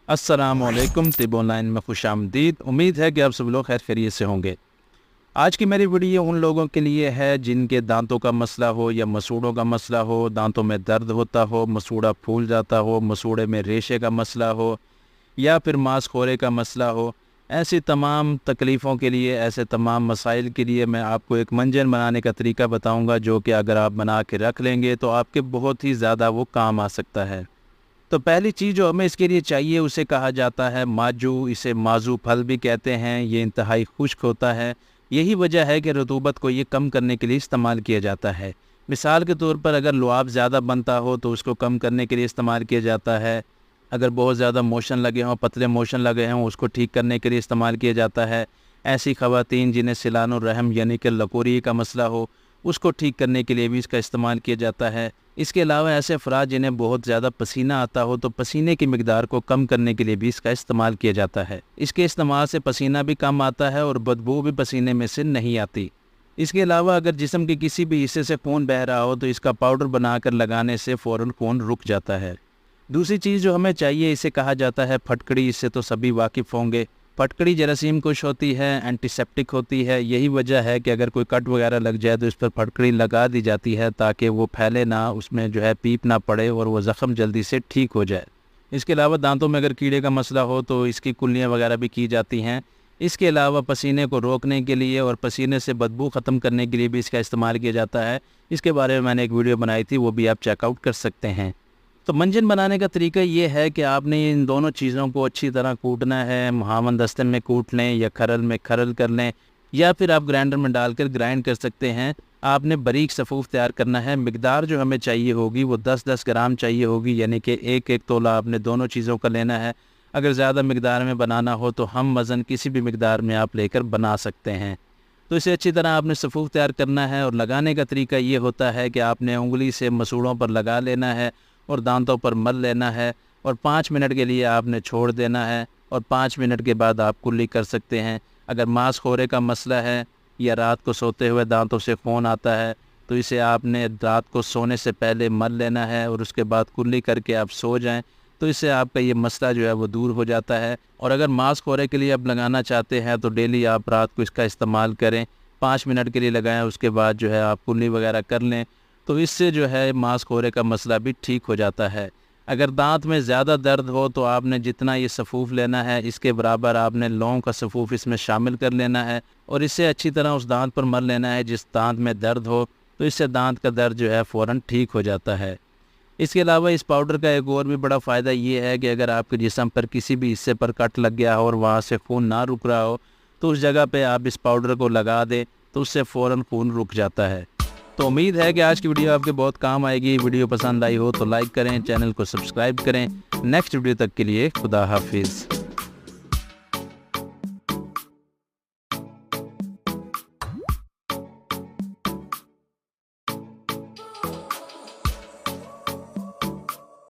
अस्सलामुअलैकुम। तिब ऑनलाइन में खुशामदीद। उम्मीद है कि आप सब लोग खैर खैरियत से होंगे। आज की मेरी वीडियो उन लोगों के लिए है जिनके दांतों का मसला हो या मसूड़ों का मसला हो, दांतों में दर्द होता हो, मसूड़ा फूल जाता हो, मसूड़े में रेशे का मसला हो या फिर मांसखोरे का मसला हो। ऐसी तमाम तकलीफ़ों के लिए, ऐसे तमाम मसाइल के लिए मैं आपको एक मंजन बनाने का तरीका बताऊंगा, जो कि अगर आप बना के रख लेंगे तो आपके बहुत ही ज़्यादा वो काम आ सकता है। तो पहली चीज़ जो हमें इसके लिए चाहिए उसे कहा जाता है माजू। इसे माजू फल भी कहते हैं। ये इंतहाई खुश्क होता है। यही वजह है कि रतूबत को ये कम करने के लिए इस्तेमाल किया जाता है। मिसाल के तौर पर अगर लुआब ज़्यादा बनता हो तो उसको कम करने के लिए इस्तेमाल किया जाता है। अगर बहुत ज़्यादा मोशन लगे हों, पतले मोशन लगे हों, उसको ठीक करने के लिए इस्तेमाल किया जाता है। ऐसी ख़वातीन जिन्हें सिलानुर रहम यानी कि लकोरी का मसला हो, उसको ठीक करने के लिए भी इसका इस्तेमाल किया जाता है। इसके अलावा ऐसे अफराद जिन्हें बहुत ज़्यादा पसीना आता हो, तो पसीने की मिकदार को कम करने के लिए भी इसका इस्तेमाल किया जाता है। इसके इस्तेमाल से पसीना भी कम आता है और बदबू भी पसीने में से नहीं आती। इसके अलावा अगर जिस्म के किसी भी हिस्से से खून बह रहा हो तो इसका पाउडर बनाकर लगाने से फ़ौरन खून रुक जाता है। दूसरी चीज़ जो हमें चाहिए, इसे कहा जाता है फटकड़ी। इससे तो सभी वाकिफ़ होंगे। फटकड़ी जरासीम कुश होती है, एंटीसेप्टिक होती है। यही वजह है कि अगर कोई कट वगैरह लग जाए तो इस पर फटकड़ी लगा दी जाती है ताकि वो फैले ना, उसमें जो है पीप ना पड़े और वो ज़ख़म जल्दी से ठीक हो जाए। इसके अलावा दांतों में अगर कीड़े का मसला हो तो इसकी कुल्लियाँ वगैरह भी की जाती हैं। इसके अलावा पसीने को रोकने के लिए और पसीने से बदबू ख़त्म करने के लिए भी इसका इस्तेमाल किया जाता है। इसके बारे में मैंने एक वीडियो बनाई थी, वो भी आप चेकआउट कर सकते हैं। तो मंजन बनाने का तरीका ये है कि आपने इन दोनों चीज़ों को अच्छी तरह कूटना है। मुहावन दस्ते में कूट लें या खरल में खरल कर लें, या फिर आप ग्राइंडर में डालकर ग्राइंड कर सकते हैं। आपने बारीक सफ़ूफ तैयार करना है। मिकदार जो हमें चाहिए होगी वो 10-10 ग्राम चाहिए होगी, यानी कि एक तोला आपने दोनों चीज़ों का लेना है। अगर ज़्यादा मिकदार में बनाना हो तो हम वज़न किसी भी मिकदार में आप लेकर बना सकते हैं। तो इसे अच्छी तरह आपने सफ़ूफ तैयार करना है। और लगाने का तरीका ये होता है कि आपने उंगली से मसूड़ों पर लगा लेना है और दांतों पर मल लेना है और 5 मिनट के लिए आपने छोड़ देना है और 5 मिनट के बाद आप कुल्ली कर सकते हैं। अगर मांसखोरे का मसला है या रात को सोते हुए दांतों से खून आता है तो इसे आपने रात को सोने से पहले मल लेना है और उसके बाद कुल्ली करके आप सो जाएं, तो इससे आपका ये मसला जो है वो दूर हो जाता है। और अगर मांसखोरे के लिए आप लगाना चाहते हैं तो डेली आप रात को इसका इस्तेमाल करें। 5 मिनट के लिए लगाएं, उसके बाद जो है आप कुल्ली वगैरह कर लें, तो इससे जो है मांसखोरे का मसला भी ठीक हो जाता है। अगर दांत में ज़्यादा दर्द हो तो आपने जितना ये सफ़ूफ लेना है इसके बराबर आपने लौंग का सफ़ूफ इसमें शामिल कर लेना है और इससे अच्छी तरह उस दांत पर मल लेना है जिस दांत में दर्द हो, तो इससे दांत का दर्द जो है फ़ौरन ठीक हो जाता है। इसके अलावा इस पाउडर का एक और भी बड़ा फ़ायदा ये है कि अगर आपके जिस्म पर किसी भी हिस्से पर कट लग गया हो और वहाँ से खून ना रुक रहा हो तो उस जगह पे आप इस पाउडर को लगा दें, तो उससे फ़ौरन खून रुक जाता है। तो उम्मीद है कि आज की वीडियो आपके बहुत काम आएगी। वीडियो पसंद आई हो तो लाइक करें, चैनल को सब्सक्राइब करें। नेक्स्ट वीडियो तक के लिए खुदा हाफिज़।